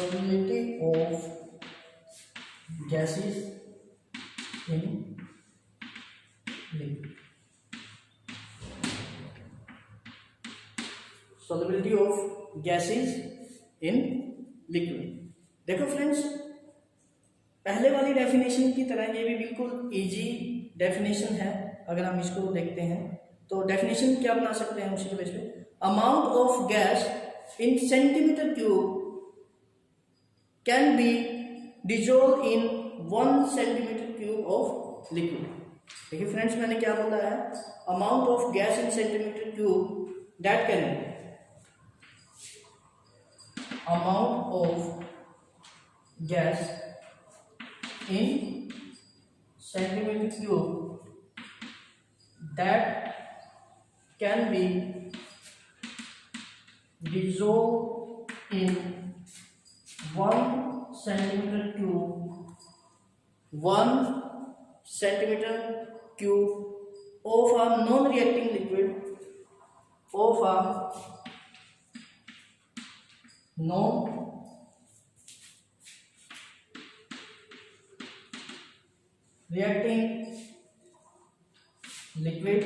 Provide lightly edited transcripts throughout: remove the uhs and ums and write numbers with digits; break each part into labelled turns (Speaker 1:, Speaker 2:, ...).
Speaker 1: solubility of gases in liquid. Solubility of gases in liquid. देखो friends, पहले वाली definition की तरह ये भी बिल्कुल इजी डेफिनेशन है। अगर हम इसको देखते हैं तो डेफिनेशन क्या बना सकते हैं उसी के बेस पे, amount of gas in centimetre cube can be dissolve in 1 centimetre cube of liquid. देखिए फ्रेंड्स, मैंने क्या बोला है, amount of gas in centimetre cube that can be amount of gas in centimeter cube that can be dissolved in 1 centimeter cube of a non-reacting liquid of a non-reacting liquid।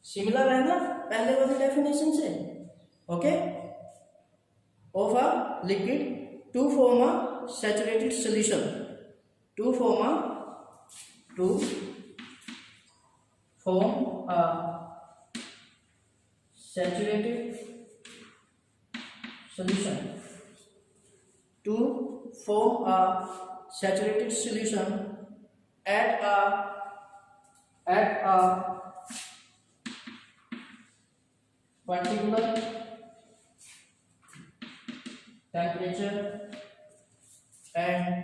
Speaker 1: Similar है ना पहले वाली definition से, okay. Of a liquid to form a saturated solution, to form a saturated solution, to form a saturated solution at a particular temperature and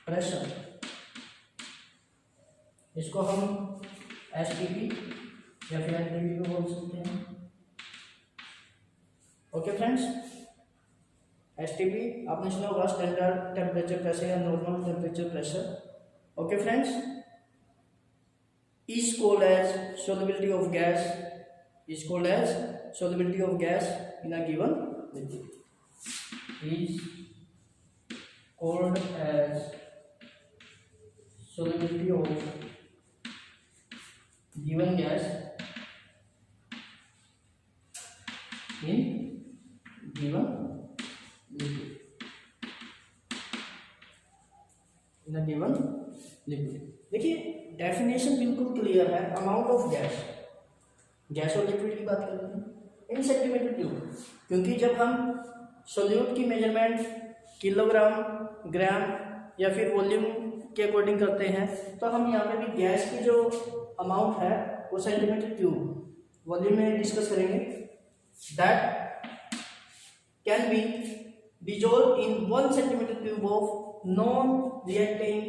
Speaker 1: pressure। इसको हम STP या फिर NTP भी बोल सकते हैं। ओके फ्रेंड्स, एसटीपी आपने सुना होगा, स्टैंडर्ड टेम्परेचर प्रेशर या normal temperature pressure. Okay friends, is called as solubility of gas, is called as solubility of gas in a given liquid, is called as solubility of given gas in given liquid, in a given liquid। देखिए definition बिल्कुल clear है। Amount of gas, gas और liquid की बात करते हैं इन centimetre cube, क्योंकि जब हम सोल्यूट की मेजरमेंट किलोग्राम, ग्राम या फिर वॉल्यूम के अकॉर्डिंग करते हैं, तो हम यहाँ पे भी गैस की जो अमाउंट है वो सेंटीमीटर क्यूब वॉल्यूम में डिस्कस करेंगे। That can be dissolved in 1 centimeter cube of non-reacting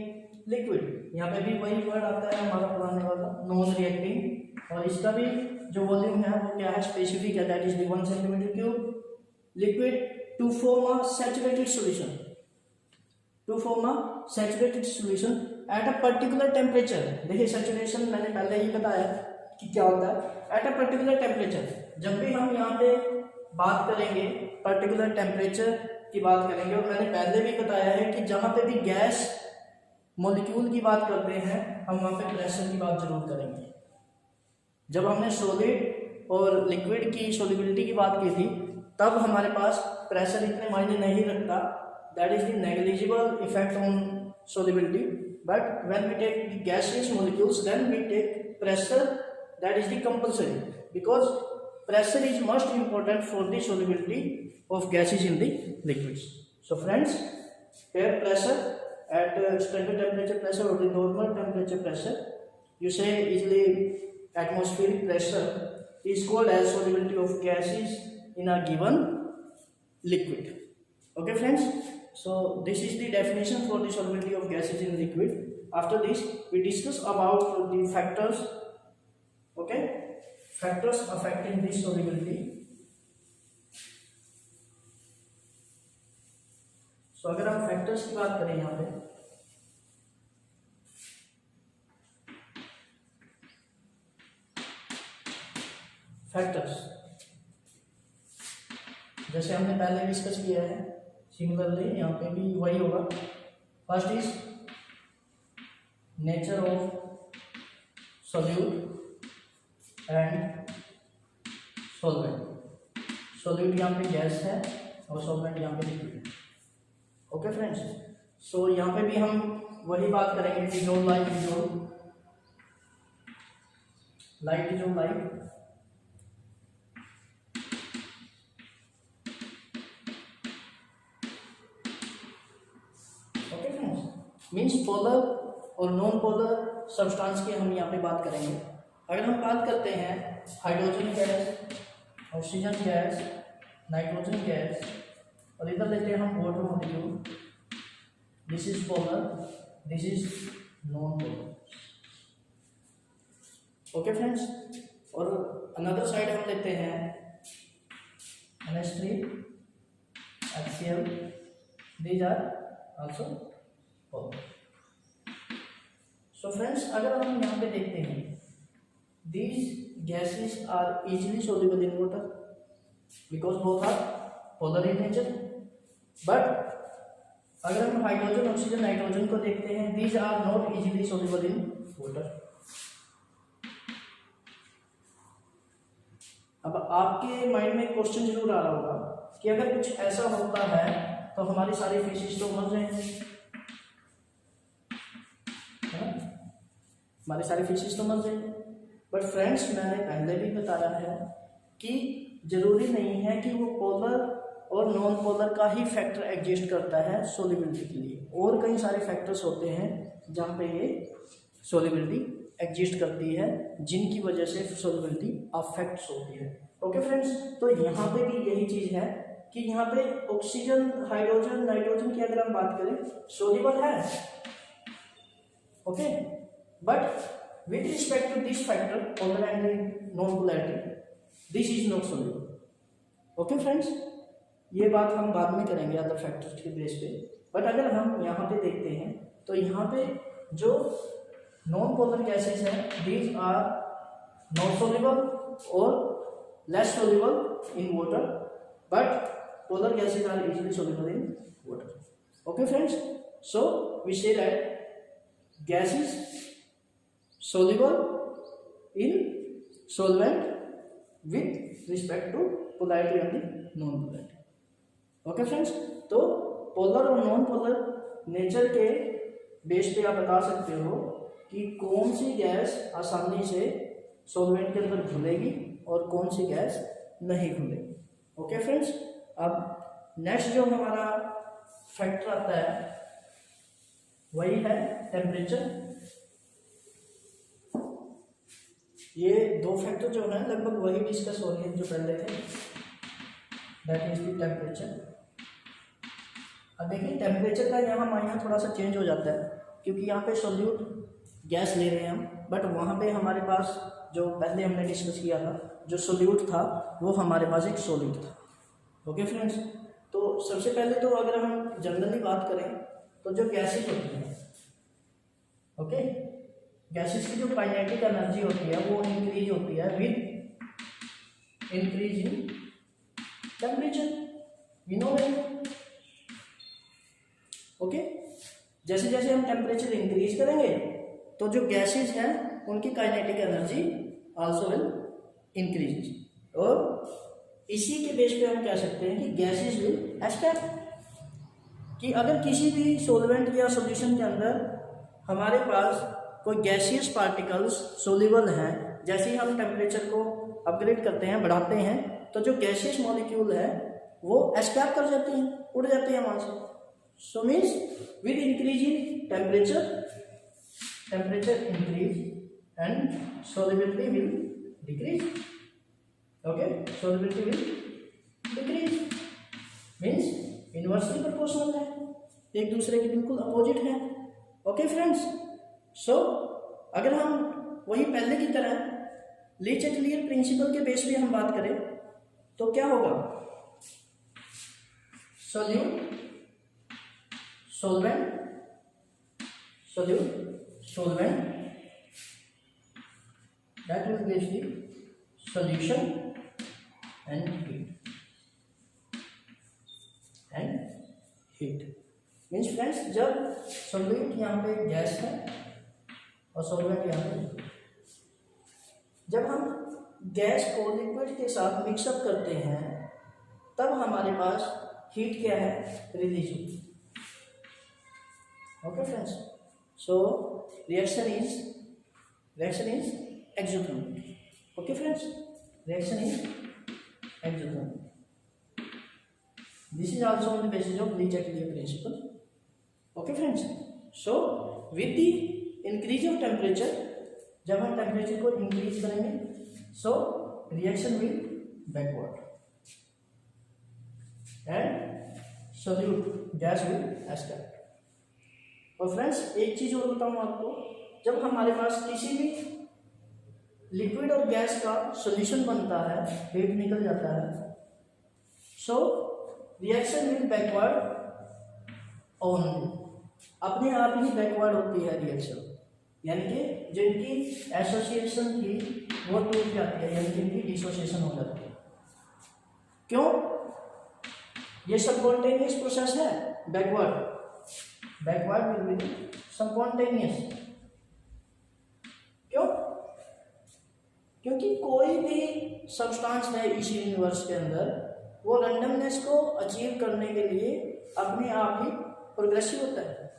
Speaker 1: liquid। यहाँ पे भी वही वर्ड आता है हमारा पुराने वाला non-reacting, और इसका भी जो वॉल्यूम है वो क्या है, स्पेसिफिक है, that is the 1 centimeter cube liquid to form a saturated solution, to form a saturated solution at a particular temperature। देखिए सैचुरेशन मैंने पहले ही बताया कि क्या होता है, at a particular temperature। जब भी हम यहाँ पे बात करेंगे पर्टिकुलर टेम्परेचर की बात करेंगे, और मैंने पहले भी बताया है कि जहाँ पे भी गैस मॉलिक्यूल की बात करते हैं हम वहाँ पे प्रेशर की बात जरूर करेंगे। जब हमने सॉलिड और लिक्विड की सोल्युबिलिटी की बात की थी तब हमारे पास प्रेशर इतने मायने नहीं रखता, that is the negligible effect on solubility, but when we take the gaseous molecules then we take pressure, that is the compulsory, because pressure is most important for the solubility of gases in the liquids। So friends, air pressure at standard temperature pressure or the normal temperature pressure, you say easily atmospheric pressure, is called as solubility of gases in a given liquid। Okay friends, so this is the definition for the solubility of gases in liquid। After this we discuss about the factors, okay, factors affecting this solubility। So अगर हम factors की बात करें यहाँ पे, factors जैसे हमने पहले डिस्कस किया है, सिमिलरली यहाँ पे भी वही होगा। First is nature of solute and solvent. Solute यहाँ पे गैस है और सॉल्वेंट यहाँ पे लिक्विड है। ओके फ्रेंड्स, सो यहाँ पे भी हम वही बात करेंगे, dissolve like dissolve, like dissolve like. Okay friends, means polar और नॉन पोलर सब्सटेंस की हम यहाँ पे बात करेंगे। अगर हम बात करते हैं hydrogen gas, oxygen gas, nitrogen gas, और इधर लेते हैं हम water molecule, this is polar, this is non polar. Okay friends, और अनदर साइड हम लेते हैं NH3, HCl, these are also polar. So friends, अगर हम यहाँ पे देखते हैं, these gases are easily soluble in water because both are polar in nature. But अगर हम हाइड्रोजन, ऑक्सीजन, नाइट्रोजन को देखते हैं, these are not easily soluble in water. अब आपके माइंड में क्वेश्चन जरूर आ रहा होगा कि अगर कुछ ऐसा होता है तो हमारी सारी फिशेस तो मर जाएंगी, है ना? हमारी सारी फिशेस तो मर जाएंगी। बट फ्रेंड्स, मैंने पहले भी बताया है कि जरूरी नहीं है कि वो पोलर और नॉन पोलर का ही फैक्टर एग्जिस्ट करता है सोलिबिलिटी के लिए, और कई सारे फैक्टर्स होते हैं जहाँ पे ये सोलिबिलिटी एग्जिस्ट करती है, जिनकी वजह से सोलिबिलिटी अफेक्ट्स होती है। ओके फ्रेंड्स, तो यहाँ पे भी यही चीज़ है कि यहाँ पे ऑक्सीजन, हाइड्रोजन, नाइट्रोजन की अगर हम बात करें, सोल्यूबल है, okay, but with respect to this factor polar and non polarity, this is not soluble. Okay friends, ये बात हम बाद में करेंगे अदर फैक्टर्स के बेस पे। बट अगर हम यहाँ पे देखते हैं तो यहाँ पे जो नॉन पोलर गैसेस हैं, दीज आर नॉट सोल्यूबल और less soluble in water, but polar gases are easily soluble in water. Okay friends, so we say that gases soluble in solvent with respect to polarity and the non-polarity. Okay friends, तो polar और non polar nature के base पे आप बता सकते हो कि कौन सी गैस आसानी से सॉल्वेंट के अंदर घुलेगी और कौन सी गैस नहीं घुलेगी। ओके फ्रेंड्स, अब नेक्स्ट जो हमारा फैक्टर आता है वही है टेम्परेचर। ये दो फैक्टर जो है लगभग वही डिस्कस हो रही है जो पहले थे, दैट इज द टेम्परेचर। अब देखिए टेम्परेचर का यहाँ मायना थोड़ा सा चेंज हो जाता है, क्योंकि यहाँ पे सोल्यूट गैस ले रहे हैं हम, बट वहाँ पे हमारे पास जो पहले हमने डिस्कस किया था जो सोल्यूट था वो हमारे पास एक सॉलिड था। ओके फ्रेंड्स, तो सबसे पहले तो अगर हम जनरली बात करें तो जो गैसेज होती हैं, ओके, गैसेज की जो काइनेटिक एनर्जी होती है वो इंक्रीज होती है with increase in temperature, we know that. Okay, जैसे जैसे हम टेम्परेचर इंक्रीज करेंगे तो जो गैसेज हैं उनकी kinetic energy also will increase, और इसी के बेस पे हम कह सकते हैं कि गैसेज विल एस्केप, कि अगर किसी भी सॉल्वेंट या सॉल्यूशन के अंदर हमारे पास कोई गैसियस पार्टिकल्स सोल्यूबल हैं, जैसे ही हम टेम्परेचर को अपग्रेड करते हैं, बढ़ाते हैं, तो जो गैसियस मॉलिक्यूल है वो एस्केप कर जाते हैं, उड़ जाते हैं वहाँ से। So means with increase in temperature, temperature increase and solubility will decrease. Okay, solubility will decrease means inversely proportional है, एक दूसरे के बिल्कुल अपोजिट है। ओके फ्रेंड्स, सो अगर हम वही पहले की तरह लीच एंड क्लियर प्रिंसिपल के बेस पे हम बात करें तो क्या होगा, solute solvent, solute solvent, that will give the solution and heat. Heat. Means friends, जब सॉल्वेंट यहाँ पे गैस है और सॉल्वेंट यहाँ पे, जब हम गैस को लिक्विड के साथ मिक्सअप करते हैं तब हमारे पास हीट क्या है, रिलीज होती है। Okay friends, so reaction is exothermic. Okay friends, reaction is exothermic. This is also on the basis of Le-Chatelet principle. Okay friends, so with the increase of temperature, जब हम टेम्परेचर को increase करेंगे, so reaction will backward and solute gas will escape. और friends एक चीज और बताऊं आपको, जब हमारे पास किसी भी लिक्विड और गैस का सॉल्यूशन बनता है, हीट निकल जाता है, so reaction will backward only, अपने आप ही बैकवर्ड होती है रिएक्शन, यानी कि जिनकी एसोसिएशन थी वो टूट जाती है, यानी कि इनकी डिसोसिएशन हो जाती है। क्यों? ये स्पॉन्टेनियस प्रोसेस है, बैकवर्ड विल बी स्पॉन्टेनियस। क्यों? क्योंकि कोई भी सब्सटेंस है इस यूनिवर्स के अंदर, वो रैंडमनेस को अचीव करने के लिए अपने आप ही प्रोग्रेसिव होता है।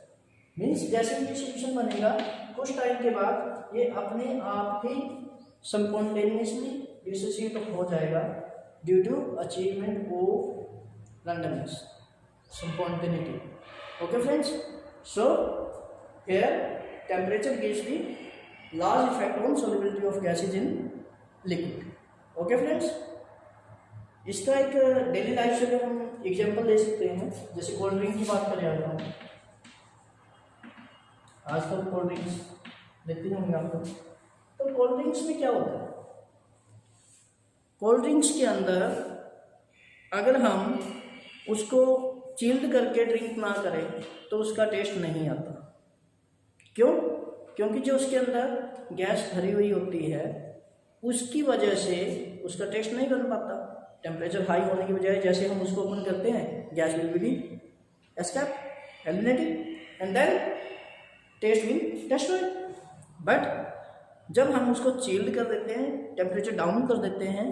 Speaker 1: मीन्स जैसे ही सॉल्यूशन बनेगा कुछ टाइम के बाद ये अपने आप ही स्पॉन्टेनियसली डिसोसिएट हो जाएगा due to achievement of randomness, spontaneity. Okay friends, so here temperature gives the large effect on solubility of gases in liquid. Okay friends, इसका एक डेली लाइफ से हम एग्जांपल ले सकते हैं, जैसे कोल्ड ड्रिंक की बात करें अगर हम, आजकल कोल्ड ड्रिंक्स देखते होंगे आप लोग, तो कोल्ड ड्रिंक्स में क्या होता है, कोल्ड ड्रिंक्स के अंदर अगर हम उसको चिल्ड करके ड्रिंक ना करें तो उसका टेस्ट नहीं आता। क्यों? क्योंकि जो उसके अंदर गैस भरी हुई होती है उसकी वजह से उसका टेस्ट नहीं बन पाता। टेम्परेचर हाई होने की बजाय जैसे हम उसको ओपन करते हैं, gas will be escape, eliminated and then test will destroyed. But जब हम उसको चिल्ड कर देते हैं, टेम्परेचर डाउन कर देते हैं,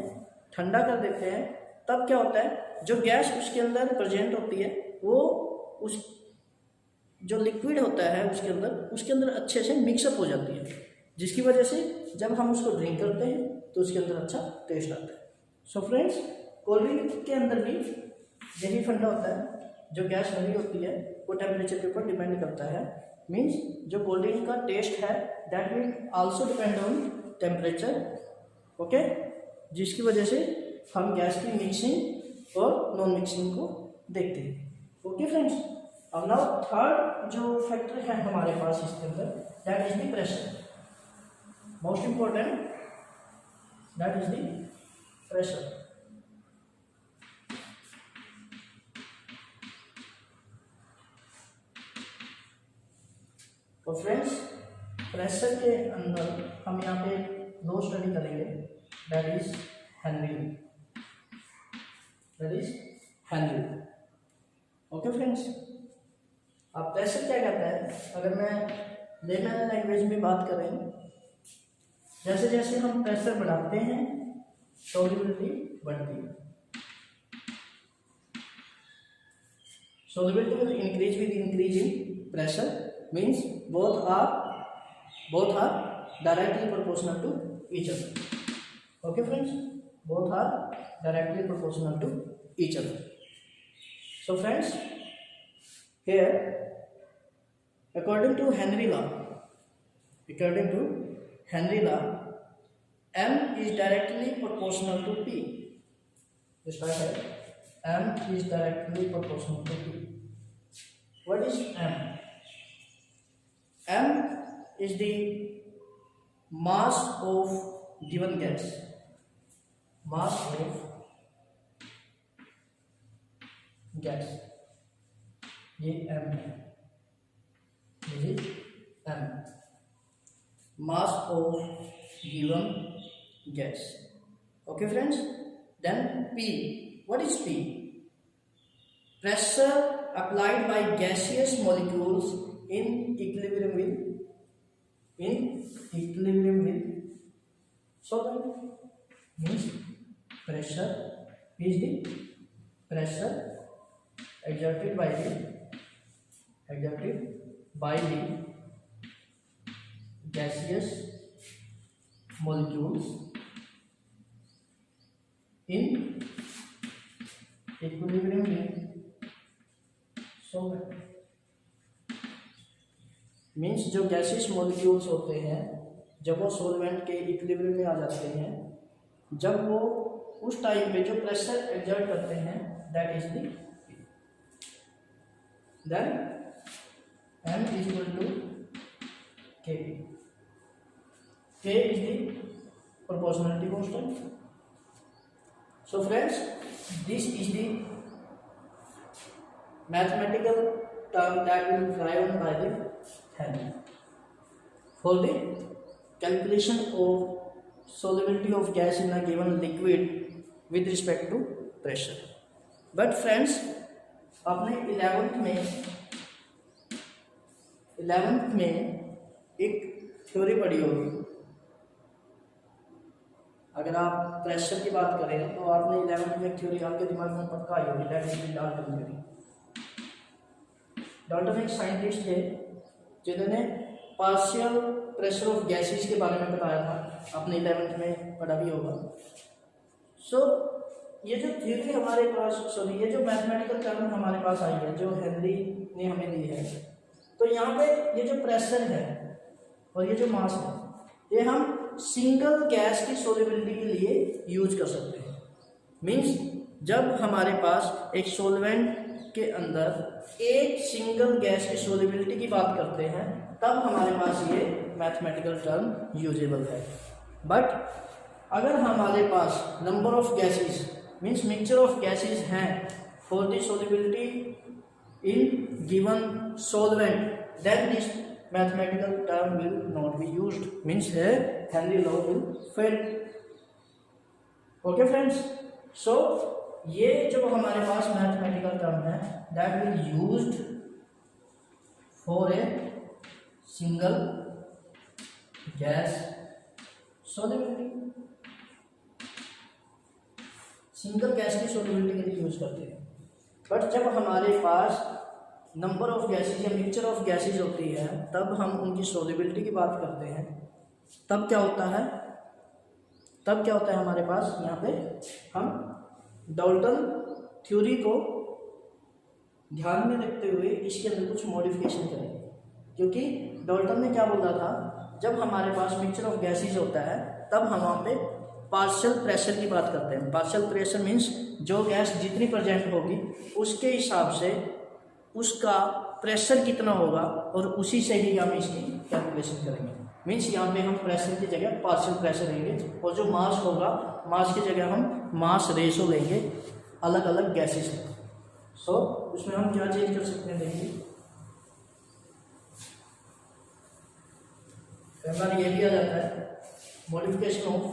Speaker 1: ठंडा कर देते हैं, तब क्या होता है, जो गैस उसके अंदर प्रेजेंट होती है वो उस जो लिक्विड होता है उसके अंदर अच्छे से मिक्सअप हो जाती है, जिसकी वजह से जब हम उसको ड्रिंक करते हैं तो उसके अंदर अच्छा टेस्ट आता है। सो फ्रेंड्स, कोल्ड ड्रिंक के अंदर भी यही फंडा होता है, जो गैस भरी होती है वो टेम्परेचर के ऊपर डिपेंड करता है। मीन्स जो कोल्ड ड्रिंक का टेस्ट है that will also depend on temperature. Okay, जिसकी वजह से हम गैस की मिक्सिंग और नॉन मिक्सिंग को देखते हैं। ओके फ्रेंड्स, अब नाउ थर्ड जो फैक्टर है हमारे पास इसके अंदर, that is the pressure. Most important, that is the pressure. तो फ्रेंड्स, प्रेशर के अंदर हम यहाँ पे दो स्टडी करेंगे, that is Henry. Okay friends, अब प्रेशर क्या कहता है, अगर मैं लेमन लैंग्वेज में बात करें, जैसे जैसे हम प्रेशर बढ़ाते हैं सॉल्युबिलिटी बढ़ती है। Solubility will increase with increase in pressure, means both are directly proportional to each other. Okay friends, both are directly proportional to each other. So friends, here according to Henry law, M is directly proportional to P. Just like that, M is directly proportional to P. What is M? M is the mass of given gas. Mass of gas. ये M है. This is M. Mass of given gas. Okay friends. Then P. What is P? pressure applied by gaseous molecules in equilibrium with solvent. Means pressure is the pressure exerted by the gaseous molecules in equilibrium with solvent. Means जो gaseous molecules होते हैं जब वो solvent के equilibrium में आ जाते हैं, जब वो उस टाइम पे जो प्रेशर एक्सर्ट करते हैं, that is the then m is equal to k. K is the proportionality constant. So friends, this is the mathematical term that will be derived by the Henry for the calculation of solubility of gas in a given liquid with respect to pressure. But friends, आपने 11th में एक theory पढ़ी होगी। अगर आप pressure की बात करें तो आपने 11th में एक थ्योरी आपके दिमाग में पक्का आई होगी, that is Dalton theory. Dalton एक साइंटिस्ट थे जिन्होंने पार्शियल प्रेशर ऑफ गैसेस के बारे में बताया था, आपने 11th में पढ़ा भी होगा। सो ये जो थ्योरी हमारे पास, सॉरी ये जो मैथमेटिकल टर्म हमारे पास आई है, जो हेनरी ने हमें दी है, तो यहाँ पे ये जो प्रेशर है और ये जो मास है, ये हम सिंगल गैस की सोल्युबिलिटी के लिए यूज कर सकते हैं। मींस जब हमारे पास एक सॉल्वेंट के अंदर एक सिंगल गैस की सोल्युबिलिटी की बात करते हैं, तब हमारे पास ये मैथमेटिकल टर्म यूजेबल है। बट अगर हमारे पास number of gases means mixture of gases हैं for the solubility in given solvent, then this mathematical term will not be used, means here Henry law will fail. Okay friends, so ये जो हमारे पास mathematical term है that will used for a single gas solubility, single gas की solubility के लिए use करते हैं। But जब हमारे पास नंबर ऑफ गैसेस या मिक्सचर ऑफ गैसेस होती है, तब हम उनकी सोल्युबिलिटी की बात करते हैं। तब क्या होता है हमारे पास यहाँ पे हम डाल्टन थ्योरी को ध्यान में रखते हुए इसके अंदर कुछ मॉडिफिकेशन करेंगे, क्योंकि डाल्टन ने क्या बोला था, जब हमारे पास मिक्सचर ऑफ गैसेस होता है तब हम वहाँ पे पार्शियल प्रेशर की बात करते हैं। पार्शियल प्रेशर मीन्स जो गैस जितनी प्रेजेंट होगी उसके हिसाब से उसका प्रेशर कितना होगा और उसी से ही हम इसकी कैलकुलेशन करेंगे। मीन्स यहाँ पे हम प्रेशर की जगह पार्शियल प्रेशर लेंगे और जो मास होगा, मास की जगह हम मास रेशो लेंगे अलग अलग गैसेस में। सो उसमें हम क्या चेंज कर सकते हैं, देखिए पहला ये लिया जाता है modification of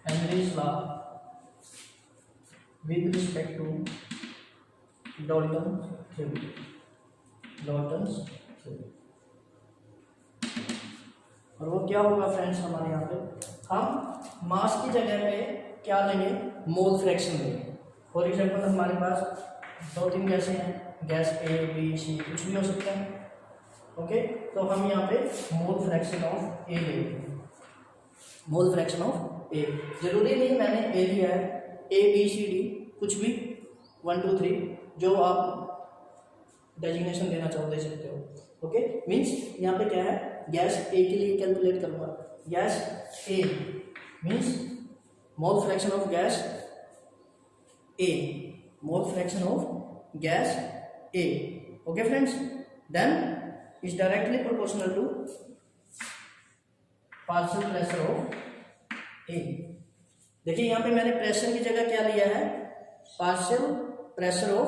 Speaker 1: Henry's law with respect to Dalton's theory. और वो क्या होगा फ्रेंड्स, हमारे यहाँ पे हम मास की जगह पे क्या लेंगे, मोल फ्रैक्शन लेंगे। फॉर एग्जाम्पल हमारे पास 2-3 गैसें हैं, गैस A, B, C कुछ भी हो सकता है। ओके, तो हम यहाँ पे मोल फ्रैक्शन ऑफ A लेंगे। मोल फ्रैक्शन ऑफ A, जरूरी नहीं मैंने A लिया है, A B C D कुछ भी 1 2 3 जो आप डेजिग्नेशन देना चाहो दे सकते हो। ओके, मीन्स यहाँ पे क्या है, गैस A के लिए कैलकुलेट करूँगा। Gas A means mole fraction of gas A, mole fraction of gas A। Okay friends, then is directly proportional to partial pressure of A। देखिए यहाँ पे मैंने प्रेशर की जगह क्या लिया है, partial pressure of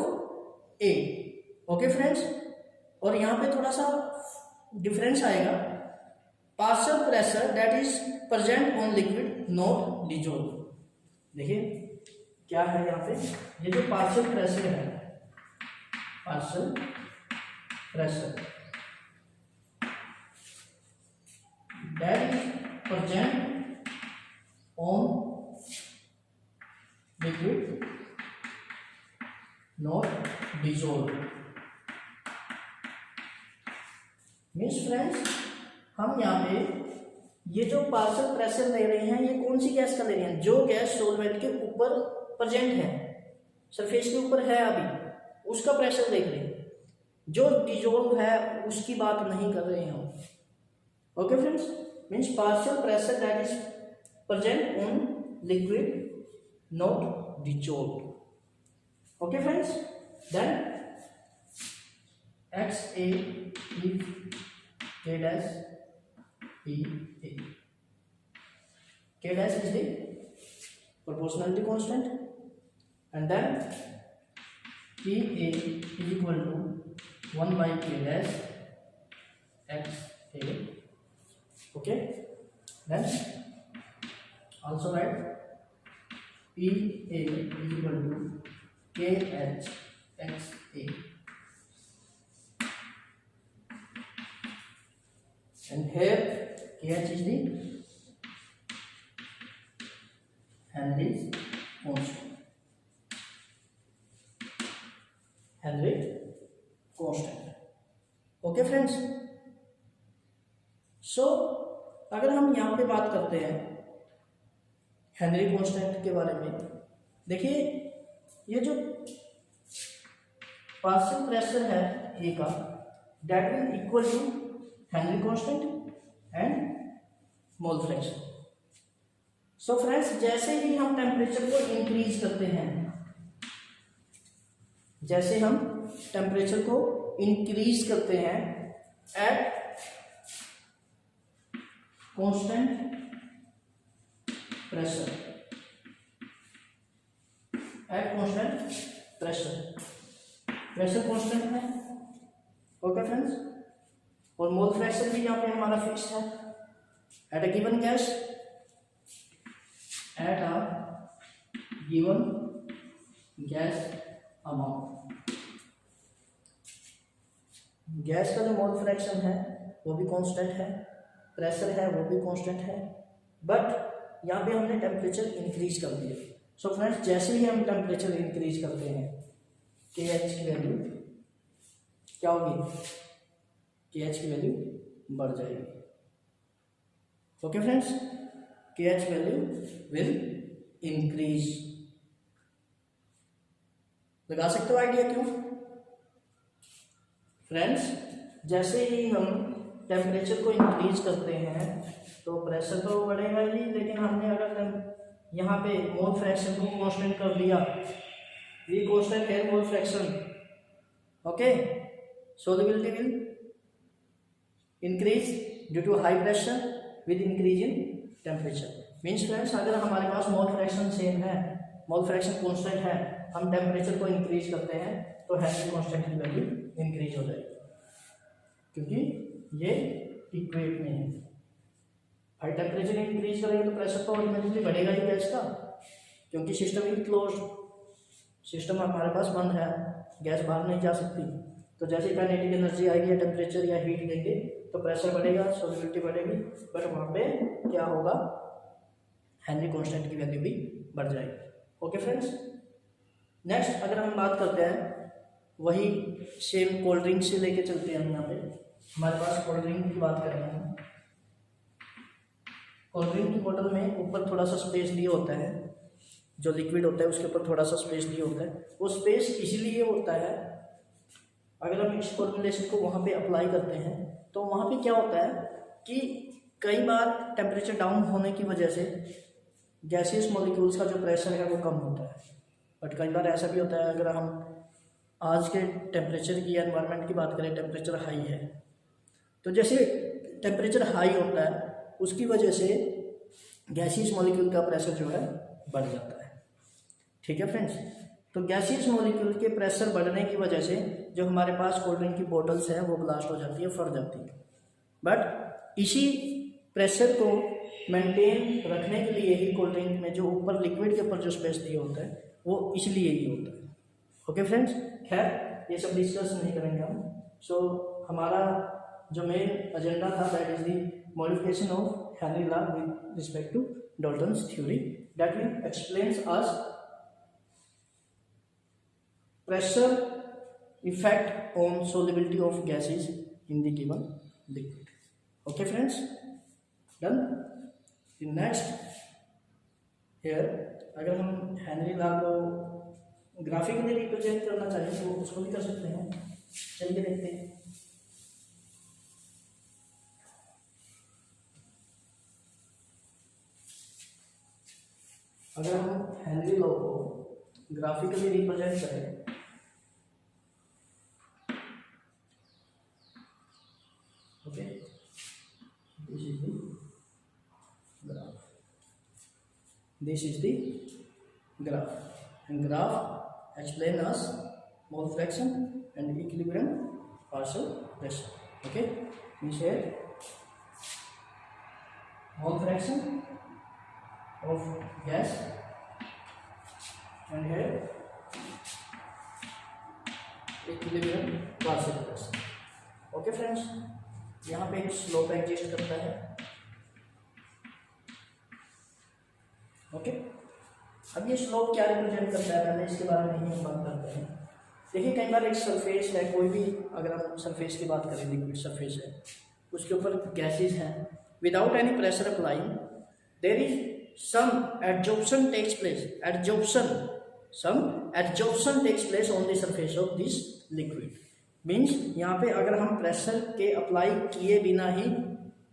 Speaker 1: A। Okay friends, और यहाँ पे थोड़ा सा डिफरेंस आएगा, partial pressure that is present on liquid not dissolve. देखिए क्या है यहाँ पे, ये जो पार्शियल प्रेशर है, partial pressure that is present on liquid not dissolve. Means friends, हम यहाँ पे ये जो पार्शियल प्रेशर ले रहे हैं, ये कौन सी गैस का ले रहे हैं? जो गैस सॉल्वेंट के ऊपर प्रेजेंट है, सरफेस के ऊपर है अभी, उसका प्रेशर देख रहे हैं। जो डिजोल्व है उसकी बात नहीं कर रहे हैं हम। Okay friends, means partial pressure that is present on liquid not dissolve. Okay friends, then XA is K dash PA. K dash is the proportionality constant, and then PA is equal to 1 by K dash XA. Okay, then also write PA is equal to KH XA. And here KH is the Henry's constant. Henry constant. Okay friends. So अगर हम यहाँ पे बात करते हैं Henry constant के बारे में, देखिए ये जो पार्शियल प्रेशर है ए का, that will equal to Henry constant and mole fraction. So friends, जैसे ही हम टेम्परेचर को इंक्रीज करते हैं, जैसे हम टेम्परेचर को इंक्रीज करते हैं at constant pressure, at constant pressure, pressure constant है। ओके फ्रेंड्स, और मोल फ्रैक्शन भी यहाँ पे हमारा फिक्स है at a given gas, at a given gas amount. Gas का जो मोल फ्रैक्शन है वो भी कांस्टेंट है, प्रेशर है वो भी कांस्टेंट है, बट यहाँ पे हमने टेम्परेचर इंक्रीज कर दिया। सो फ्रेंड्स, जैसे ही हम टेम्परेचर इंक्रीज करते हैं, KH की वैल्यू क्या होगी? KH की वैल्यू बढ़ जाएगी। Okay friends, KH value will increase. लगा सकते हो आइडिया क्यों? फ्रेंड्स, जैसे ही हम टेम्परेचर को इंक्रीज करते हैं तो प्रेशर तो बढ़ेगा ही, लेकिन हमने अगर यहाँ पे मोल फ्रैक्शन को कांस्टेंट कर दिया, वी कांस्टेंट है mole fraction, okay, solubility will increase due to high pressure with increase in temperature. Means friends, अगर हमारे पास मोल फ्रैक्शन सेम है, मोल फ्रैक्शन कांस्टेंट है, हम टेम्परेचर को इंक्रीज करते हैं तो हेनरी कांस्टेंट की वैल्यू इंक्रीज हो जाएगी, क्योंकि ये इक्वेट में है। हाई टेम्परेचर इंक्रीज करेंगे तो प्रेशर तो ऑटोमेटिकली बढ़ेगा ही गैस का, क्योंकि सिस्टम इज क्लोज, सिस्टम हमारे पास बंद है, गैस बाहर नहीं जा सकती। तो जैसे ही काइनेटिक एनर्जी आएगी या टेम्परेचर या हीट देंगे तो प्रेशर बढ़ेगा, सॉल्युबिलिटी बढ़ेगी, बट वहाँ पे क्या होगा? हेनरी कांस्टेंट की वैल्यू भी बढ़ जाएगी। ओके फ्रेंड्स, नेक्स्ट अगर हम बात करते हैं वही सेम कोल्ड ड्रिंक से लेके चलते हैं हम यहाँ पे। हमारे पास कोल्ड ड्रिंक की बात करेंगे हम। कोल्ड ड्रिंक की बोतल में ऊपर थोड़ा सा स्पेस दिया होता है, जो लिक्विड होता है उसके ऊपर थोड़ा सा स्पेस दिया होता है। वो स्पेस इसलिए होता है, अगर हम इस फॉर्मूलेशन को वहाँ पे अप्लाई करते हैं तो वहाँ पे क्या होता है कि कई बार टेम्परेचर डाउन होने की वजह से गैसियस मॉलिक्यूल्स का जो प्रेशर है वो कम होता है, बट कई बार ऐसा भी होता है, अगर हम आज के टेम्परेचर की एनवायरनमेंट की बात करें, टेम्परेचर हाई है, तो जैसे टेम्परेचर हाई होता है उसकी वजह से गैसियस मॉलिक्यूल का प्रेशर जो है बढ़ जाता है। ठीक है फ्रेंड्स, तो गैसियस मॉलिक्यूल के प्रेशर बढ़ने की वजह से जो हमारे पास कोल्ड ड्रिंक की बोतल्स है वो ब्लास्ट हो जाती है, फट जाती है। बट इसी प्रेशर को मेंटेन रखने के लिए ही कोल्ड ड्रिंक में जो ऊपर लिक्विड के ऊपर जो स्पेस दिया होता है वो इसलिए ही होता है। ओके फ्रेंड्स, खैर ये सब डिस्कस नहीं करेंगे हम। सो हमारा जो मेन एजेंडा था that is the modification of Henry law with respect to Dalton's theory that will explains us pressure effect on solubility of gases in the given liquid. Okay friends, done. The next here अगर हम Henry law को graphically represent करना चाहें तो उसको भी कर सकते हैं। चलिए देखते हैं। अगर हम हेनरी लॉ को ग्राफिकली रिप्रेजेंट करें okay, this is the graph, this is the graph, and graph explain us mole fraction and equilibrium partial pressure. Okay, we share mole fraction of gas and here equilibrium partial pressure. Okay friends, यहाँ पे एक slope exist करता है। Okay, अब ये slope क्या represent करता है पहले इसके बारे में ही हम बात करते हैं। देखिए कई बार एक सरफेस है, कोई भी अगर हम सरफेस की बात करें, लिक्विड सरफेस है, उसके ऊपर गैसेस हैं, without any pressure applying there is some adsorption takes place, adsorption takes place on the surface of this liquid. Means यहाँ पे अगर हम प्रेशर के अप्लाई किए बिना ही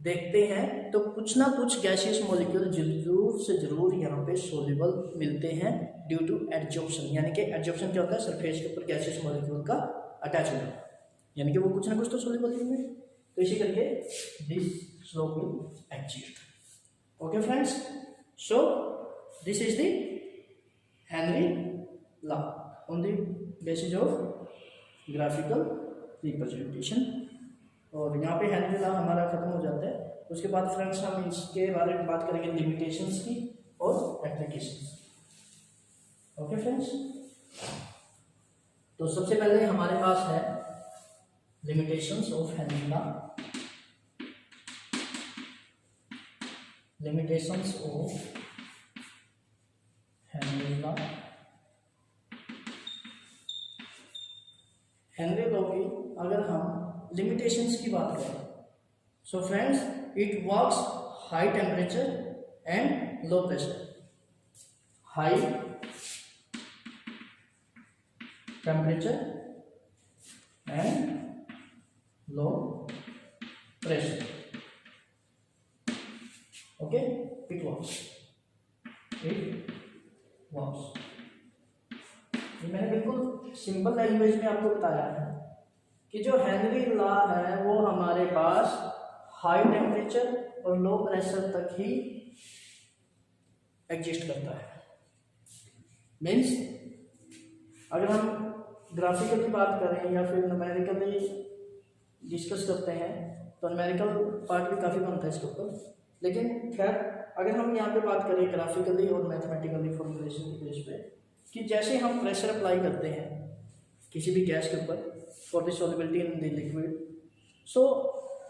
Speaker 1: देखते हैं तो कुछ ना कुछ गैसियस मॉलिक्यूल जरूर से जरूर यहाँ पे सोल्यूबल मिलते हैं ड्यू टू एडजॉर्प्शन। यानी कि एडजॉर्प्शन क्या होता है, सरफेस के ऊपर गैसियस मॉलिक्यूल का अटैच होना, यानी कि वो कुछ ना कुछ तो सोल्यूबल होंगे। तो इसी करके this slope will exist. Okay friends, so this is the Henry law on the basis of graphical representation. और यहाँ पे हेनरी लॉ हमारा खत्म हो जाता है। उसके बाद फ्रेंड्स हम इसके बारे में बात करेंगे लिमिटेशंस की और एप्लीकेशंस। ओके फ्रेंड्स, तो सबसे पहले हमारे पास है limitations of Henry law. Limitations of Henry law. Henry law की अगर हम लिमिटेशंस की बात करें, so friends it works high temperature and low pressure. High temperature and low pressure. Okay, it works. मैंने बिल्कुल सिंपल लैंग्वेज में आपको बताया है कि जो हेनरी लॉ है वो हमारे पास हाई टेम्परेचर और लो प्रेशर तक ही एग्जिस्ट करता है। मीन्स अगर हम ग्राफिकली बात करें या फिर न्यूमेरिकली डिस्कस करते हैं तो न्यूमेरिकल पार्ट भी काफ़ी बनता है इसके ऊपर। लेकिन खैर अगर हम यहाँ पे बात करें ग्राफिकली और मैथमेटिकली फॉर्मुलेशन के बेस पे कि जैसे हम प्रेशर अप्लाई करते हैं किसी भी गैस के ऊपर for the solubility in the liquid, so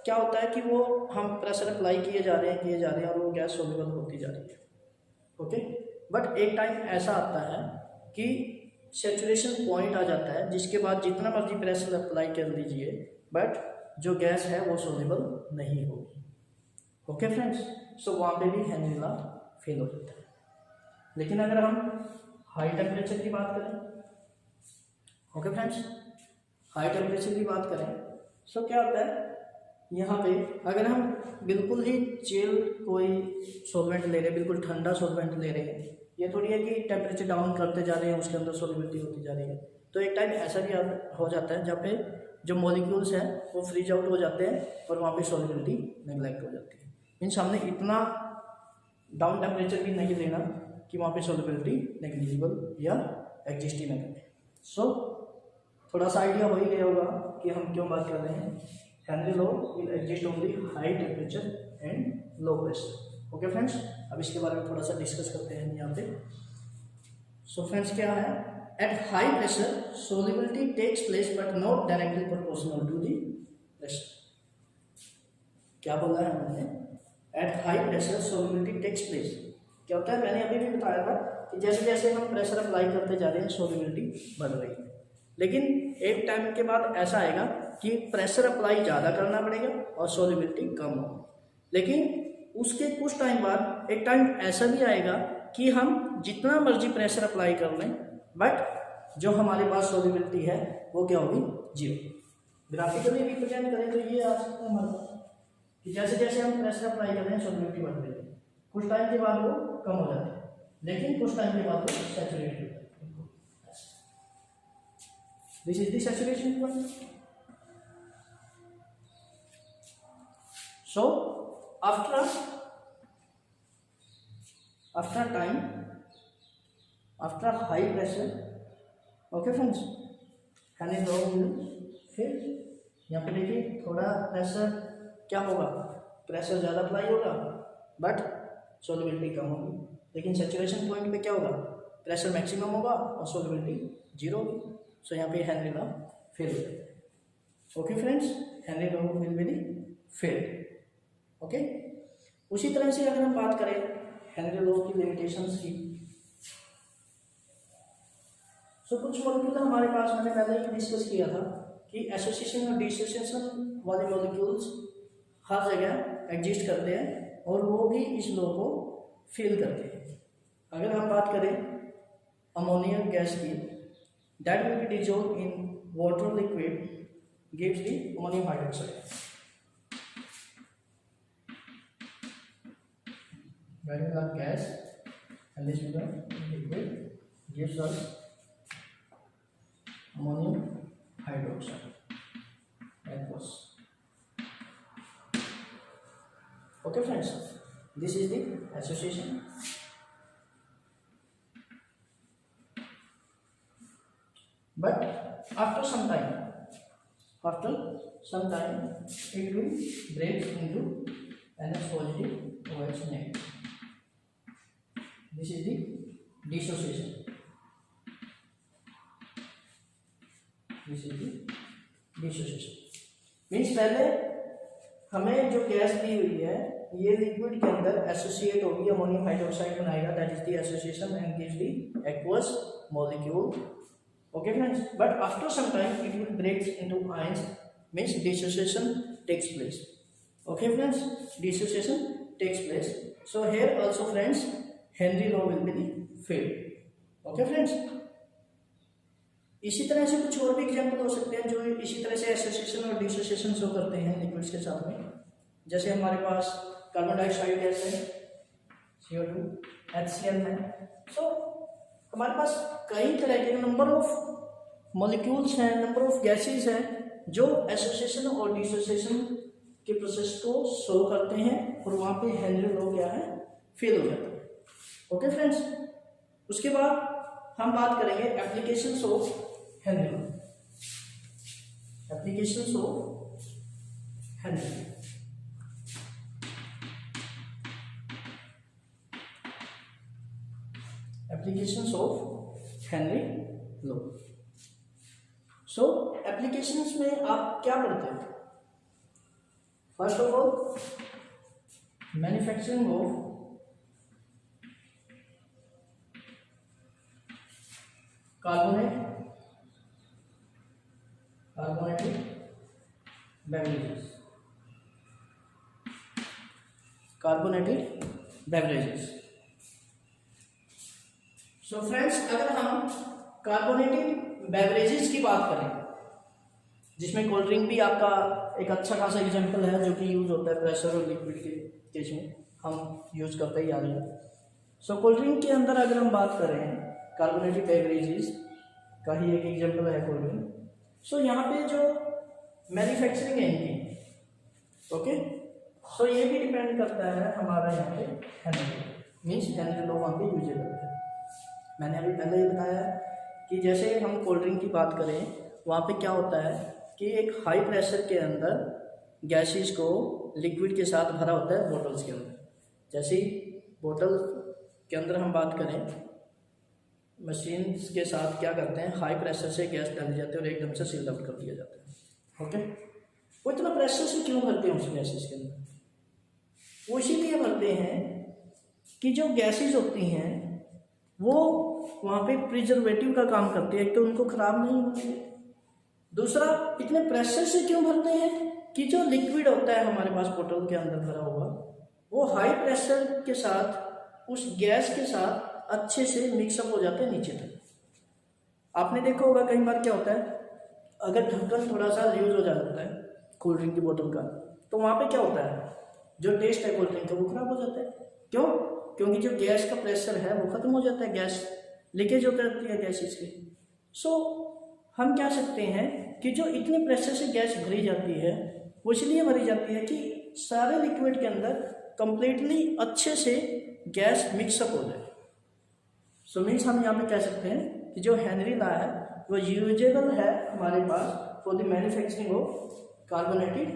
Speaker 1: क्या होता है कि वो हम प्रेशर अप्लाई किए जा रहे हैं और वो गैस सॉल्युबल होती जा रही है। ओके, बट एक टाइम ऐसा आता है कि सैचुरेशन पॉइंट आ जाता है जिसके बाद जितना मर्जी प्रेशर अप्लाई कर लीजिए बट जो गैस है वो सॉल्युबल नहीं होगी। ओके फ्रेंड्स, सो वहाँ पे भी हेनरी लॉ फेल हो जाता है। लेकिन अगर हम हाई टेम्परेचर की बात करें, ओके फ्रेंड्स, हाई टेम्परेचर की बात करें, सो क्या होता है यहाँ पे अगर हम बिल्कुल ही चिल कोई सॉल्वेंट ले रहे हैं, बिल्कुल ठंडा सॉल्वेंट ले रहे हैं, ये थोड़ी है कि टेम्परेचर डाउन करते जा रहे हैं उसके अंदर सॉल्युबिलिटी होती जा रही है। तो एक टाइम ऐसा भी हो जाता है जहाँ पे जो मॉलिक्यूल्स हैं वो फ्रीज आउट हो जाते हैं और वहाँ पे सॉल्युबिलिटी नेग्लेक्ट हो जाती है। मीन्स हमने इतना डाउन टेम्परेचर भी नहीं लेना कि वहाँ पे सॉल्युबिलिटी नेग्लिजिबल या एग्जिस्ट ही ना करें। सो थोड़ा सा आइडिया हो ही गया होगा कि हम क्यों बात कर रहे हैं Henry law will exist only high temperature and low pressure. Okay friends, अब इसके बारे में थोड़ा सा डिस्कस करते हैं यहाँ पे। सो फ्रेंड्स क्या है, at high pressure solubility takes place but not directly proportional to the pressure. क्या बोला है हमने, at high pressure solubility takes place. क्या होता है, मैंने अभी भी बताया था कि जैसे जैसे हम प्रेशर अप्लाई करते जा रहे हैं सोलिबिलिटी बढ़ रही है, लेकिन एक टाइम के बाद ऐसा आएगा कि प्रेशर अप्लाई ज़्यादा करना पड़ेगा और सोलिबिलिटी कम हो। लेकिन उसके कुछ टाइम बाद एक टाइम ऐसा भी आएगा कि हम जितना मर्जी प्रेशर अप्लाई कर लें, बट जो हमारे पास सोलिबिलिटी है वो क्या होगी, जीरो। ग्राफिकली रिप्रेजेंट करें तो ये आ सकता है हमारे पास कि जैसे जैसे हम प्रेशर अप्लाई कर रहे हैं सोलिबिलिटी बढ़ रही है, कुछ टाइम के बाद वो कम हो जाती है, लेकिन कुछ टाइम के बाद वो सैचुरेट हो जाती है। This is the saturation point. So after time, after high pressure, okay friends, Henry Law will फिर यहाँ पे देखिए थोड़ा प्रेशर क्या होगा, प्रेशर ज़्यादा अप्लाई होगा बट सोलिबिलिटी कम होगी, लेकिन सैचुरेशन पॉइंट पे क्या होगा, प्रेशर मैक्सिमम होगा और सोलिबिलिटी जीरो होगी। सो यहाँ पे हेनरी लॉ फेल हो जाएगा। Okay friends, Henry law will be fail. Okay, उसी तरह से अगर हम बात करें हेनरी लॉ की लिमिटेशंस की, सो कुछ मॉलिक्यूल हमारे पास, मैंने पहले ही डिस्कस किया था कि एसोसिएशन और डिसोसिएशन वाले मॉलिक्यूल्स हर जगह एग्जिस्ट करते हैं और वो भी इस लॉ को फेल करते हैं। अगर हम बात करें अमोनिया गैस की, that will B dissolve in water liquid gives the ammonium hydroxide. Vanilla gas and this will be liquid gives us ammonium hydroxide, aqueous. Okay friends, this is the association. But after some time it will break into NH positive OH negative. This is the dissociation. This is the dissociation. Means पहले हमें जो gas दी हुई है ये liquid के अंदर associate होगी, ammonium hydroxide बनाएगा, that is the association and gives the aqueous molecule. Okay friends, but after some time it will breaks into ions, means dissociation takes place. Okay friends, dissociation takes place. So here also friends, Henry law will be fail. Okay friends, इसी तरह से कुछ और भी example हो सकते हैं जो इसी तरह से एसोसिएशन और डिसोसिएशन शो करते हैं लिक्विड्स के साथ में। जैसे हमारे पास कार्बन डाइऑक्साइड गैस है, CO2, HCl है। सो हमारे पास कई तरह के नंबर ऑफ मॉलिक्यूल्स हैं, नंबर ऑफ गैसेस हैं जो एसोसिएशन और डिसोसिएशन के प्रोसेस को शो करते हैं और वहाँ पे हेनरी लॉ क्या है, फेल हो जाता है। ओके फ्रेंड्स, उसके बाद हम बात करेंगे applications of Henry law. Applications of Henry law, applications of Henry law. So applications में आप क्या पढ़ते हैं? First of all manufacturing of carbonated beverages, carbonated beverages. So friends, अगर हम कार्बोनेटेड बेवरेजेस की बात करें, जिसमें कोल्ड ड्रिंक भी आपका एक अच्छा खासा एग्जांपल है जो कि यूज होता है प्रेशर और लिक्विड के केस में, हम यूज करते ही आ रहे हैं। सो कोल्ड ड्रिंक के अंदर अगर हम बात करें कार्बोनेटेड बेवरेजेस का ही एक एग्जांपल है कोल्ड ड्रिंक। सो यहाँ पे जो मैन्युफैक्चरिंग है इनकी, ओके, सो ये भी डिपेंड करता है हमारा यहाँ पे हेनरी, मीन्स हेनरी लॉ वहाँ पे यूज करते हैं। मैंने अभी पहले ही बताया कि जैसे हम कोल्ड ड्रिंक की बात करें, वहाँ पे क्या होता है कि एक हाई प्रेशर के अंदर गैसेस को लिक्विड के साथ भरा होता है बोटल्स के अंदर। जैसे बोतल के अंदर हम बात करें, मशीन के साथ क्या करते हैं, हाई प्रेशर से गैस डाली जाती है और एकदम से सील आउट कर दिया जाता है। ओके, वो इतना प्रेशर से क्यों भरते हैं उस गैसेस के अंदर? वो इसीलिए भरते हैं कि जो गैसेस होती हैं वो वहाँ पे प्रिजर्वेटिव का काम करती है, एक तो उनको खराब नहीं होती, दूसरा इतने प्रेशर से क्यों भरते हैं कि जो लिक्विड होता है हमारे पास बोतल के अंदर भरा हुआ, वो हाई प्रेशर के साथ उस गैस के साथ अच्छे से मिक्सअप हो जाते हैं नीचे तक। आपने देखा होगा कई बार क्या होता है, अगर ढक्कन थोड़ा सा लूज हो जाता है कोल्ड ड्रिंक की बोतल का, तो वहाँ पे क्या होता है, जो टेस्ट है कोल्ड ड्रिंक का वो खराब हो जाता है। क्यों? क्योंकि जो गैस का प्रेशर है वो खत्म हो जाता है, गैस लीकेज होती रहती है गैसेज की। सो हम क्या सकते हैं कि जो इतने प्रेशर से गैस भरी जाती है वो इसलिए भरी जाती है कि सारे लिक्विड के अंदर कंप्लीटली अच्छे से गैस मिक्सअप हो जाए। सो मीन्स हम यहाँ पे कह सकते हैं कि जो हेनरी लॉ है वो यूजेबल है हमारे पास for the manufacturing of carbonated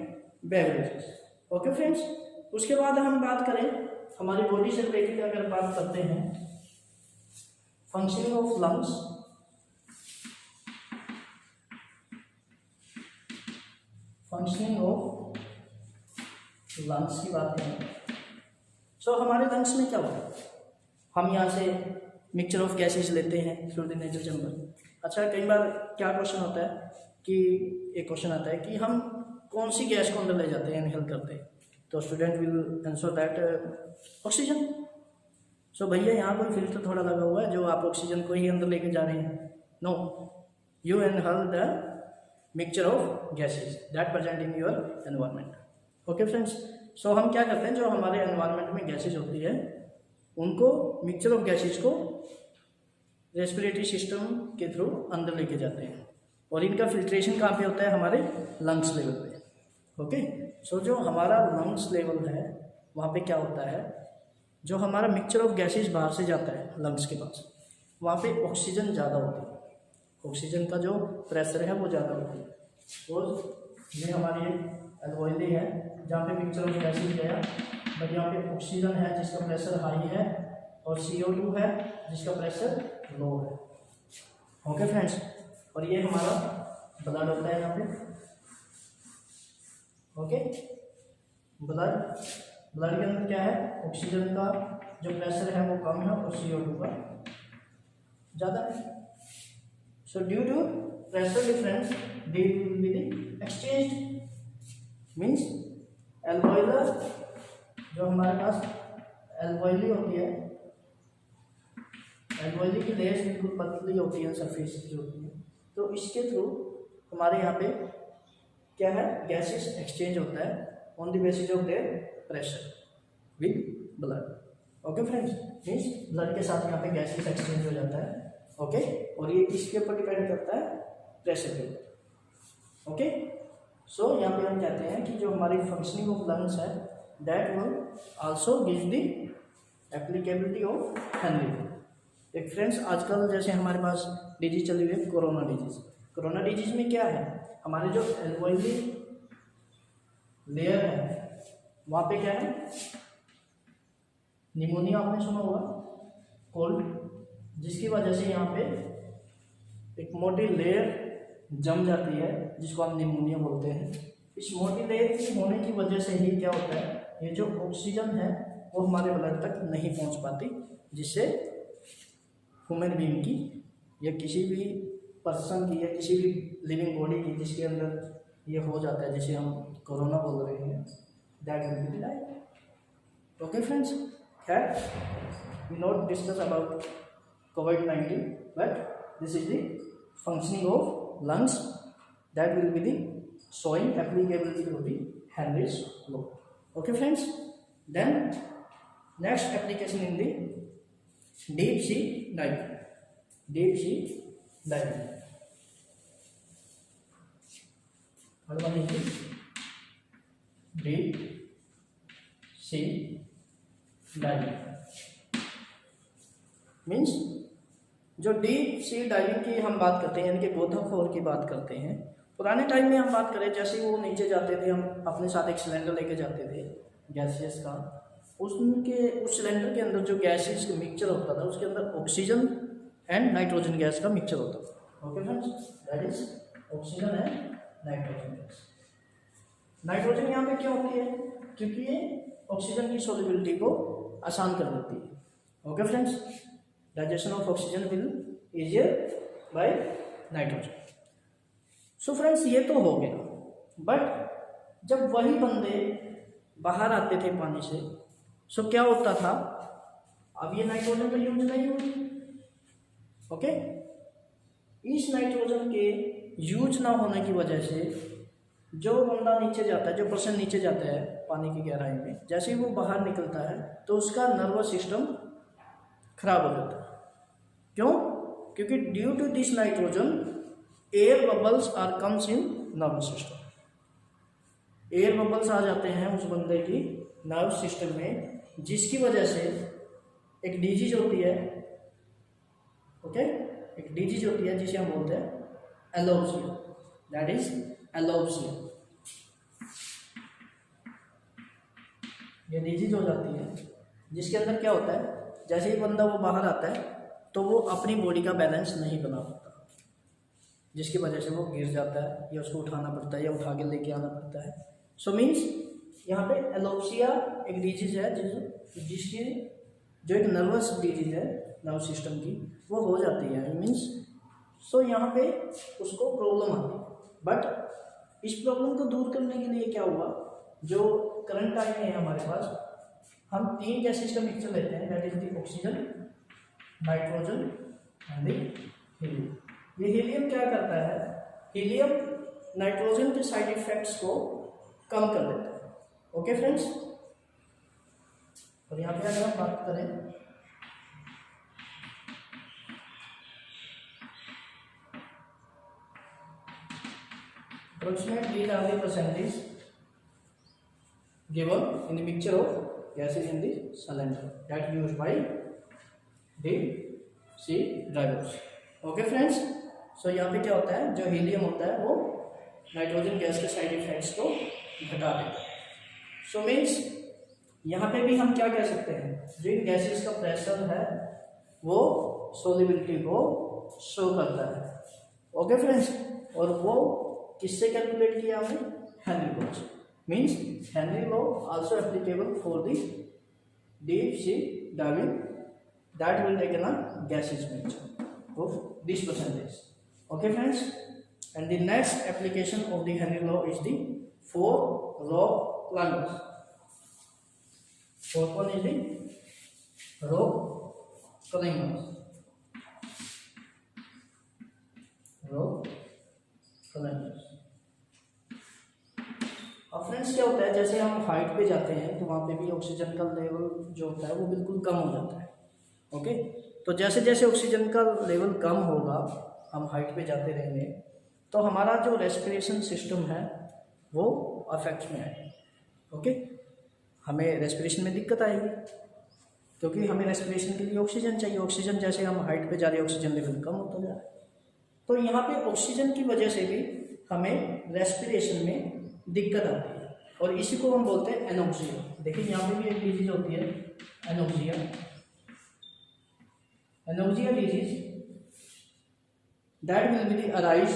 Speaker 1: beverages. Okay friends, उसके बाद हम बात करें हमारी बॉडी से रिलेटेड, अगर बात करते हैं functioning of lungs, functioning of lungs की बात करें। सो हमारे लंग्स में क्या होता है, हम यहाँ से मिक्सचर ऑफ गैसेज लेते हैं थ्रू द नेजल चैम्बर। अच्छा, कई बार क्या क्वेश्चन होता है कि एक क्वेश्चन आता है कि हम कौन सी गैस को अंदर ले जाते हैं, इनहेल करते हैं, तो student will answer that oxygen. So भैया यहाँ कोई फिल्टर थोड़ा लगा हुआ है जो आप ऑक्सीजन को ही अंदर लेके जा रहे हैं। No, you inhale the mixture of gases that present in your environment. Okay friends, so हम क्या करते हैं, जो हमारे एनवायरनमेंट में गैसेज होती है उनको, मिक्सचर ऑफ गैसेज को रेस्पिरेटरी सिस्टम के थ्रू अंदर लेके जाते हैं और इनका फिल्ट्रेशन कहाँ पे होता है, हमारे लंग्स लेवल पे। ओके, सो जो हमारा लंग्स लेवल है वहाँ पे क्या होता है, जो हमारा मिक्सचर ऑफ गैसेज बाहर से जाता है लंग्स के पास, वहाँ पे ऑक्सीजन ज़्यादा होता है, ऑक्सीजन का जो प्रेशर है वो ज़्यादा होता है। और ये हमारी एल्वेओली है जहाँ पे मिक्सचर ऑफ गैसेज गया, बट यहाँ पे ऑक्सीजन है जिसका प्रेशर हाई है और CO2 है जिसका प्रेशर लो है। ओके फ्रेंड्स, और ये हमारा ब्लड होता है यहाँ पे। ओके, ब्लड के अंदर क्या है, ऑक्सीजन का जो प्रेशर है वो कम है और CO2 का ज़्यादा है। So due to pressure difference they will be exchange. Means alveolar, जो हमारे पास एल्वेओली होती है, एल्वेओली की लेयर्स बिल्कुल पतली होती है, सरफेस की होती है, तो इसके थ्रू हमारे यहाँ पे क्या है, गैसेस एक्सचेंज होता है on the basis of their pressure with blood. Okay friends, means blood के साथ यहाँ पे गैसेस एक्सचेंज हो जाता है। ओके, और ये किसके ऊपर डिपेंड करता है, प्रेशर के ऊपर। ओके, सो यहाँ पे हम कहते हैं कि जो हमारी फंक्शनिंग ऑफ लंग्स है that will also give the applicability of Henry. एक फ्रेंड्स, आजकल जैसे हमारे पास डिजीज चली हुई है कोरोना डिजीज। कोरोना डिजीज में क्या है, हमारे जो एल्वेओली लेयर है वहाँ पे क्या है, निमोनिया आपने सुना होगा, कोल्ड, जिसकी वजह से यहाँ पे एक मोटी लेयर जम जाती है जिसको हम निमोनिया बोलते हैं। इस मोटी लेयर की होने की वजह से ही क्या होता है, ये जो ऑक्सीजन है वो हमारे ब्लड तक नहीं पहुँच पाती, जिससे ह्यूमन बीइंग की या किसी भी पर्सन की या किसी भी लिविंग बॉडी की जिसके अंदर ये हो जाता है, जिसे हम कोरोना बोल रहे हैं, that will be died. Okay friends, खैर we not discuss about COVID-19, but this is the functioning of lungs that will be the showing applicability of the Henry's law. Okay friends, then next application in the deep sea diving. Deep sea diving. What one is it? Deep sea diving means जो deep sea diving की हम बात करते हैं, यानी कि गोताखोर की बात करते हैं, पुराने टाइम में हम बात करें, जैसे वो नीचे जाते थे, हम अपने साथ एक सिलेंडर लेके जाते थे गैसेस का, उस सिलेंडर के अंदर जो गैसेस का मिक्सचर होता था, उसके अंदर ऑक्सीजन एंड नाइट्रोजन गैस का मिक्सचर होता था। Okay friends, that is oxygen and nitrogen gas. Nitrogen यहाँ पे क्यों होती है? क्योंकि ये ऑक्सीजन की सोलिबिलिटी को आसान कर देती है। Okay friends, digestion of oxygen will easier by nitrogen. So friends, ये तो हो गया, बट जब वही बंदे बाहर आते थे पानी से, सो क्या होता था, अब ये नाइट्रोजन का यूज नहीं हुई। ओके, इस नाइट्रोजन के यूज ना होने की वजह से जो बंदा नीचे जाता है, जो पर्सन नीचे जाता है पानी की गहराई में, जैसे ही वो बाहर निकलता है तो उसका नर्वस सिस्टम खराब हो जाता है। क्यों? क्योंकि due to this nitrogen air bubbles are comes in nervous system. Air bubbles आ जाते हैं उस बंदे की नर्व सिस्टम में, जिसकी वजह से एक डिजीज होती है। ओके, एक डिजीज होती है जिसे हम बोलते हैं एलोप्सिया, दैट इज एलोप्सिया। ये डिजीज हो जाती है जिसके अंदर क्या होता है, जैसे ही बंदा वो बाहर आता है तो वो अपनी बॉडी का बैलेंस नहीं बना पाता, जिसकी वजह से वो गिर जाता है या उसको उठाना पड़ता है या उठा के लेके आना पड़ता है। सो मीन्स यहाँ पे एलोप्सिया एक डिजीज है जिसकी जो एक नर्वस डिजीज है नर्व सिस्टम की, वो हो जाती है मीन्स। सो यहाँ पे उसको प्रॉब्लम आती है। बट इस प्रॉब्लम को दूर करने के लिए क्या हुआ, जो करंट टाइम में है हमारे पास, हम 3 गैसेस का मिक्सचर लेते हैं, that is the oxygen, nitrogen and the helium. ये हीलियम क्या करता है, हीलियम नाइट्रोजन के साइड इफेक्ट्स को कम कर देता है। ओके फ्रेंड्स, और यहाँ पे अगर हम बात करें approximately these are the percentage given in the mixture of gases in the cylinder that used by the C drivers. Okay friends, so यहाँ पे क्या होता है, जो हीलियम होता है वो नाइट्रोजन गैस के साइड इफेक्ट्स को घटा देता है। सो मीन्स यहाँ पे भी हम क्या कह सकते हैं, जो इन गैसेस का प्रेशर है वो सोलिबिलिटी को शो करता है। ओके फ्रेंड्स, और वो किससे कैलकुलेट किया हमने, Henry law. Means Henry law also applicable for the deep sea diving that will taken a gaseous mixture of this percentage. Okay friends, and the next application of the Henry law is the 4 rock climbers. Fourth one is the rock climbers. Rock climbers. अब friends क्या होता है, जैसे हम height पे जाते हैं तो वहाँ पे भी ऑक्सीजन का लेवल जो होता है वो बिल्कुल कम हो जाता है। ओके, तो जैसे जैसे ऑक्सीजन का लेवल कम होगा, हम हाइट पे जाते रहेंगे, तो हमारा जो रेस्पिरेशन सिस्टम है वो अफेक्ट में आएगा। ओके, हमें रेस्पिरेशन में दिक्कत आएगी क्योंकि हमें रेस्पिरेशन के लिए ऑक्सीजन चाहिए। ऑक्सीजन जैसे हम हाइट पे जा रहे हैं ऑक्सीजन लेवल कम होता जा रहा है, तो यहाँ पे ऑक्सीजन की वजह से भी हमें रेस्पिरेशन में दिक्कत आती है, और इसी को हम बोलते हैं एनोक्सिया। देखिए यहाँ पे भी एक डिजीज होती है anoxia. Anoxia disease that will be arise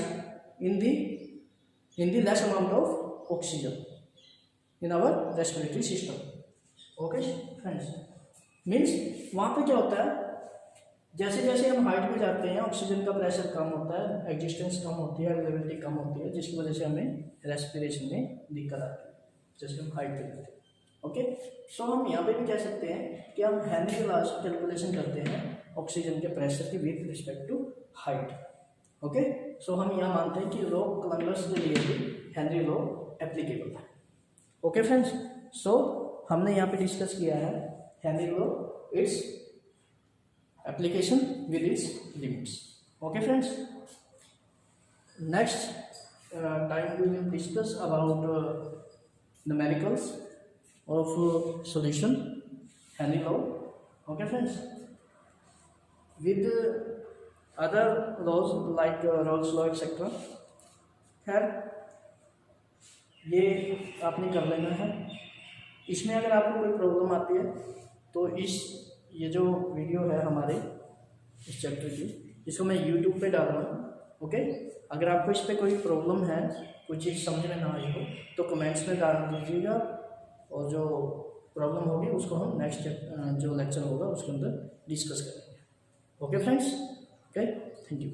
Speaker 1: in the less amount of oxygen in our respiratory system. Okay friends, means वहाँ पे क्या होता है, जैसे जैसे हम हाइट में जाते हैं ऑक्सीजन का प्रेशर कम होता है, एग्जिस्टेंस कम होती है, अवेलेबिलिटी कम होती है, जिसकी वजह से हमें रेस्पिरेशन में दिक्कत आती है जैसे हम हाइट पे जाते हैं। ओके, सो हम यहाँ पे भी कह सकते हैं कि हम हेनरी लॉ से कैलकुलेशन करते हैं ऑक्सीजन के प्रेशर की with respect to height. Okay, so हम यहाँ मानते हैं कि रॉक क्लाइंबर्स के लिए भी हेनरी लॉ एप्लीकेबल है। ओके फ्रेंड्स, सो हमने यहाँ पे डिस्कस किया है Henry law, it's application with its limits. Okay friends, next time we will discuss about numericals of solution Henry law. Okay friends, with other laws like Rolle's law etc. खैर ये आपने कर लेना है। इसमें अगर आपको कोई प्रॉब्लम आती है तो ये जो वीडियो है हमारे इस चैप्टर की, इसको मैं यूट्यूब पे डाल रहा हूँ। ओके, अगर आपको इस पर कोई प्रॉब्लम है, कोई चीज़ समझ में ना आई हो तो कमेंट्स में डाल दीजिएगा, और जो प्रॉब्लम होगी उसको हम नेक्स्ट जो लेक्चर होगा उसके अंदर डिस्कस करेंगे। Okay friends, okay, thank you.